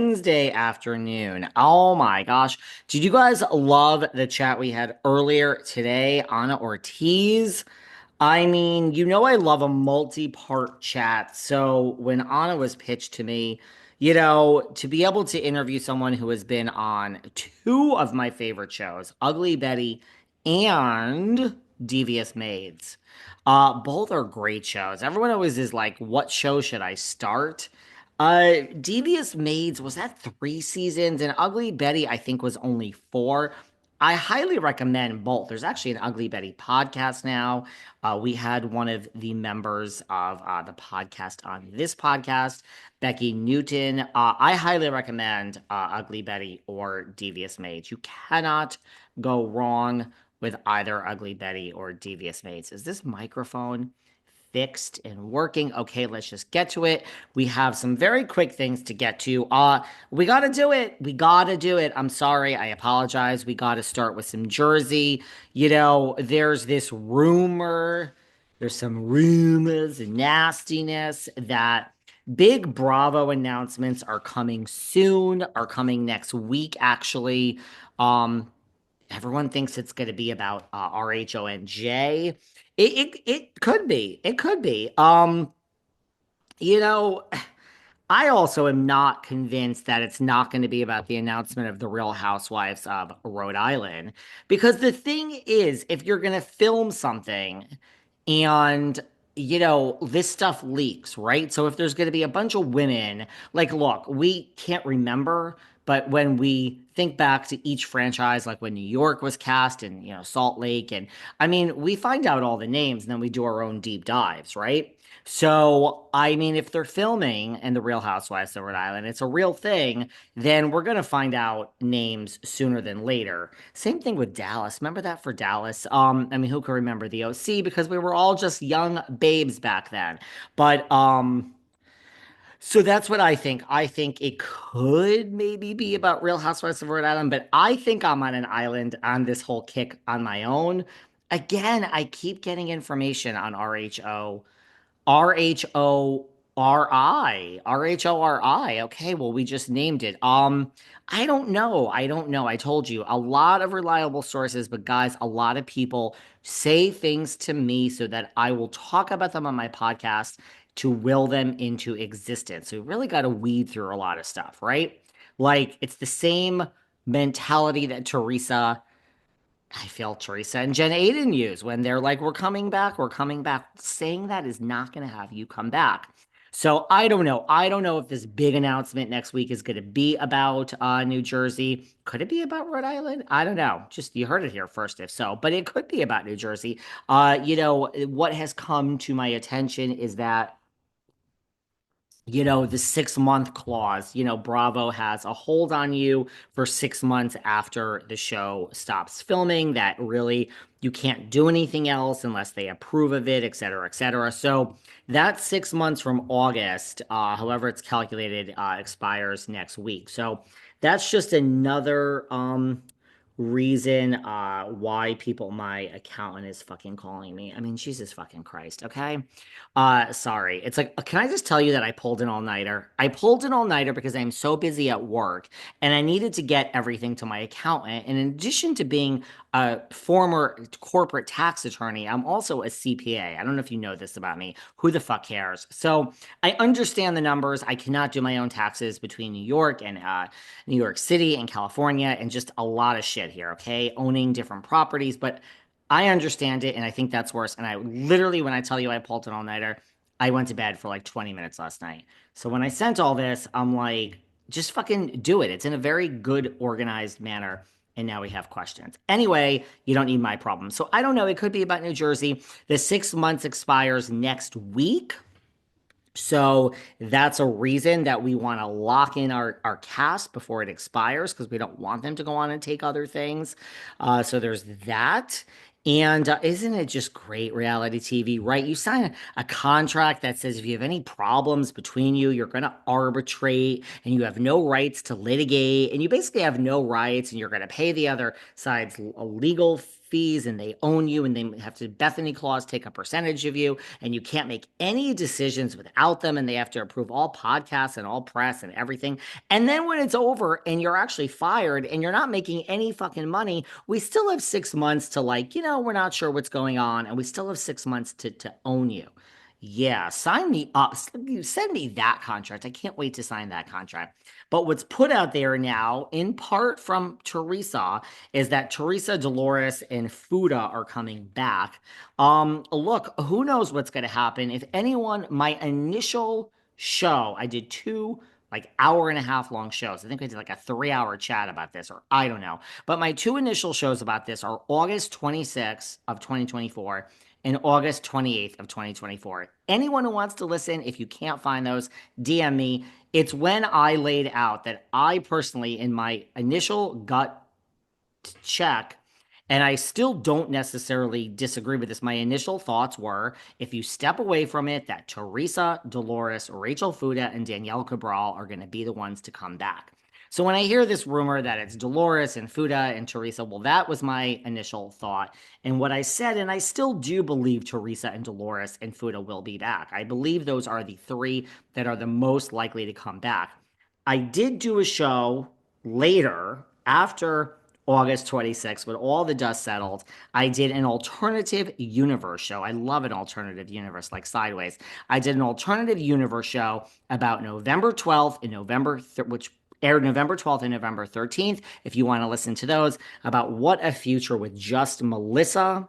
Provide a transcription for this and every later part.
Wednesday afternoon. Oh my gosh. Did you guys love the chat we had earlier today? Anna Ortiz. I mean, I love a multi-part chat. So when Anna was pitched to me, to be able to interview someone who has been on two of my favorite shows, Ugly Betty and Devious Maids. Both are great shows. Everyone always is like, what show should I start? Devious Maids, was that 3 seasons? And Ugly Betty, I think, was only four. I highly recommend both. There's actually an Ugly Betty podcast now. We had one of the members of the podcast on this podcast, Becky Newton. I highly recommend Ugly Betty or Devious Maids. You cannot go wrong with either Ugly Betty or Devious Maids. Is this microphone fixed and working? Okay, let's just get to it. We have some very quick things to get to. We got to do it. We got to do it. I'm sorry. I apologize. We got to start with some Jersey. There's this rumor, there's some rumors and nastiness that big Bravo announcements are coming soon, are coming next week, actually. Um, Everyone thinks it's going to be about RHONJ. It could be. It could be. You know, I also am not convinced that it's not going to be about the announcement of the Real Housewives of Rhode Island. Because the thing is, if you're going to film something and, this stuff leaks, right? So if there's going to be a bunch of women, like, look, we can't remember, but when we think back to each franchise, like when New York was cast and, Salt Lake, and I mean, we find out all the names and then we do our own deep dives, right? So, I mean, if they're filming and the Real Housewives of Rhode Island, it's a real thing, then we're going to find out names sooner than later. Same thing with Dallas. Remember that for Dallas? I mean, who can remember the OC because we were all just young babes back then. But so that's what I think. I think it could maybe be about Real Housewives of Rhode Island, but I think I'm on an island on this whole kick on my own. Again, I keep getting information on RHORI. Okay, well, we just named it. I don't know. I don't know. I told you a lot of reliable sources, but guys, a lot of people say things to me so that I will talk about them on my podcast to will them into existence. So we really got to weed through a lot of stuff, right? Like it's the same mentality that I feel Teresa and Jen Aiden use when they're like, we're coming back, we're coming back. Saying that is not going to have you come back. So I don't know. I don't know if this big announcement next week is going to be about New Jersey. Could it be about Rhode Island? I don't know. Just you heard it here first, if so. But it could be about New Jersey. What has come to my attention is that the 6 month clause. Bravo has a hold on you for 6 months after the show stops filming, that really you can't do anything else unless they approve of it, et cetera, et cetera. So that 6 months from August, however it's calculated, expires next week. So that's just another reason why my accountant is fucking calling me. I mean, Jesus fucking Christ, okay? Sorry. It's like, can I just tell you that I pulled an all-nighter? I pulled an all-nighter because I'm so busy at work and I needed to get everything to my accountant. And in addition to being a former corporate tax attorney, I'm also a CPA. I don't know if you know this about me. Who the fuck cares? So I understand the numbers. I cannot do my own taxes between New York and New York City and California and just a lot of shit here, okay? Owning different properties, but I understand it, and I think that's worse. And I literally, when I tell you I pulled an all-nighter, I went to bed for like 20 minutes last night. So when I sent all this, I'm like, just fucking do it. It's in a very good, organized manner. And now we have questions. Anyway, you don't need my problem. So I don't know. It could be about New Jersey. The 6 months expires next week. So that's a reason that we want to lock in our cast before it expires because we don't want them to go on and take other things. So there's that. And isn't it just great reality TV, right? You sign a contract that says if you have any problems between you, you're going to arbitrate and you have no rights to litigate and you basically have no rights and you're going to pay the other side's legal fees and they own you and they have to Bethany clause take a percentage of you and you can't make any decisions without them and they have to approve all podcasts and all press and everything. And then when it's over and you're actually fired and you're not making any fucking money, we still have 6 months to like, we're not sure what's going on and we still have 6 months to own you. Yeah, sign me up. Send me that contract. I can't wait to sign that contract. But what's put out there now, in part from Teresa, is that Teresa, Dolores, and Fuda are coming back. Look, who knows what's going to happen? If anyone, my initial show, I did two like hour and a half long shows. I think I did like a 3 hour chat about this, or I don't know. But my two initial shows about this are August 26th of 2024 and August 28th of 2024. Anyone who wants to listen, if you can't find those, DM me. It's when I laid out that I personally, in my initial gut check, and I still don't necessarily disagree with this. My initial thoughts were if you step away from it, that Teresa, Dolores, Rachel Fuda, and Danielle Cabral are going to be the ones to come back. So when I hear this rumor that it's Dolores and Fuda and Teresa, well, that was my initial thought. And what I said, and I still do believe Teresa and Dolores and Fuda will be back. I believe those are the three that are the most likely to come back. I did do a show later after August 26th, when all the dust settled. I did an alternative universe show. I love an alternative universe like Sideways. I did an alternative universe show about November 12th and which aired November 12th and November 13th. If you want to listen to those, about what a future with just Melissa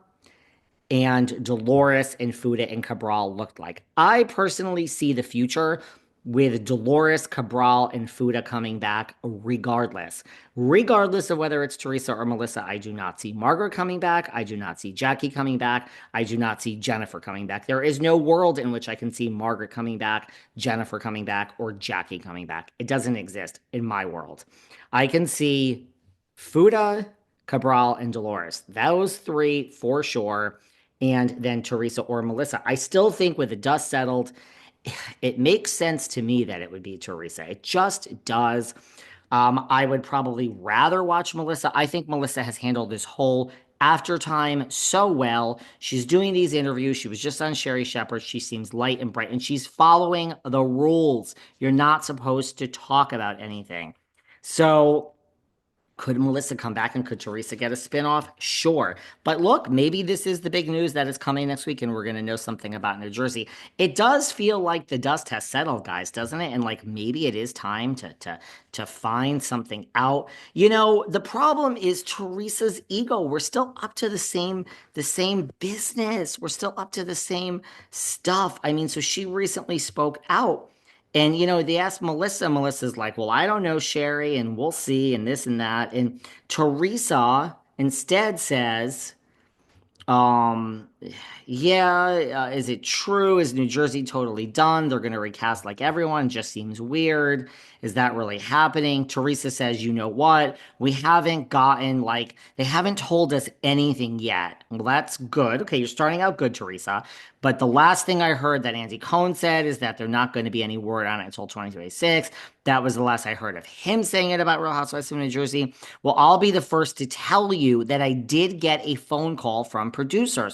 and Dolores and Fuda and Cabral looked like. I personally see the future with Dolores, Cabral, and Fuda coming back regardless. Regardless of whether it's Teresa or Melissa, I do not see Margaret coming back. I do not see Jackie coming back. I do not see Jennifer coming back. There is no world in which I can see Margaret coming back, Jennifer coming back, or Jackie coming back. It doesn't exist in my world. I can see Fuda, Cabral, and Dolores. Those three for sure. And then Teresa or Melissa. I still think with the dust settled, it makes sense to me that it would be Teresa. It just does. I would probably rather watch Melissa. I think Melissa has handled this whole after time so well. She's doing these interviews. She was just on Sherry Shepherd. She seems light and bright, and she's following the rules. You're not supposed to talk about anything. So could Melissa come back and could Teresa get a spinoff? Sure. But look, maybe this is the big news that is coming next week and we're going to know something about New Jersey. It does feel like the dust has settled, guys, doesn't it? And like maybe it is time to find something out. The problem is Teresa's ego. We're still up to the same business. We're still up to the same stuff. I mean, so she recently spoke out and, they asked Melissa. Melissa's like, well, I don't know, Sherry, and we'll see, and this and that. And Teresa instead says, um, yeah, is it true? Is New Jersey totally done? They're going to recast like everyone. Just seems weird. Is that really happening? Teresa says, you know what? We haven't gotten they haven't told us anything yet. Well, that's good. Okay, you're starting out good, Teresa. But the last thing I heard that Andy Cohen said is that there's not going to be any word on it until 2026. That was the last I heard of him saying it about Real Housewives of New Jersey. Well, I'll be the first to tell you that I did get a phone call from producers.